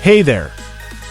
Hey there,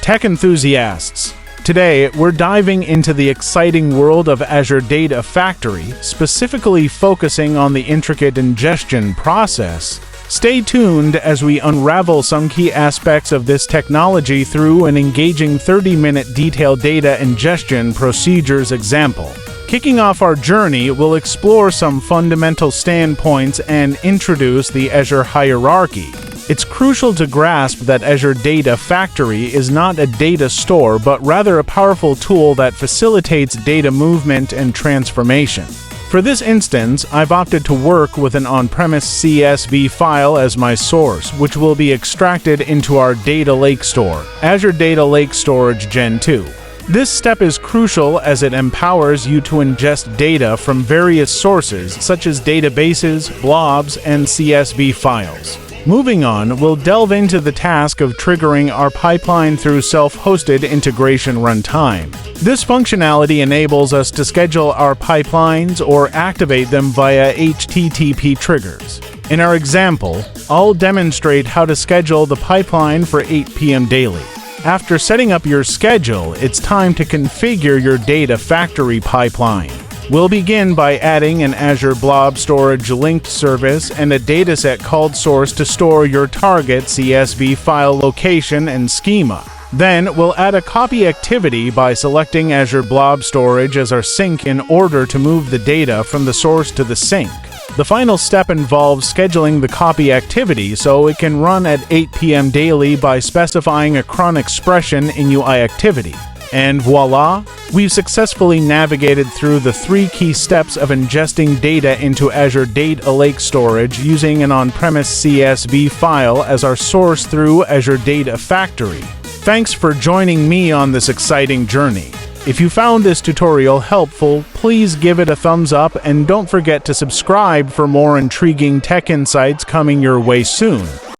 tech enthusiasts! Today, we're diving into the exciting world of Azure Data Factory, specifically focusing on the intricate ingestion process. Stay tuned as we unravel some key aspects of this technology through an engaging 30-minute detailed data ingestion procedures example. Kicking off our journey, we'll explore some fundamental standpoints and introduce the Azure hierarchy. It's crucial to grasp that Azure Data Factory is not a data store, but rather a powerful tool that facilitates data movement and transformation. For this instance, I've opted to work with an on-premise CSV file as my source, which will be extracted into our data lake store, Azure Data Lake Storage Gen 2. This step is crucial as it empowers you to ingest data from various sources, such as databases, blobs, and CSV files. Moving on, we'll delve into the task of triggering our pipeline through self-hosted integration runtime. This functionality enables us to schedule our pipelines or activate them via HTTP triggers. In our example, I'll demonstrate how to schedule the pipeline for 8 p.m. daily. After setting up your schedule, it's time to configure your Data Factory pipeline. We'll begin by adding an Azure Blob Storage linked service and a dataset called source to store your target CSV file location and schema. Then, we'll add a copy activity by selecting Azure Blob Storage as our sink in order to move the data from the source to the sink. The final step involves scheduling the copy activity so it can run at 8 p.m. daily by specifying a cron expression in UI activity. And voila! We've successfully navigated through the 3 key steps of ingesting data into Azure Data Lake Storage using an on-premise CSV file as our source through Azure Data Factory. Thanks for joining me on this exciting journey. If you found this tutorial helpful, please give it a thumbs up and don't forget to subscribe for more intriguing tech insights coming your way soon.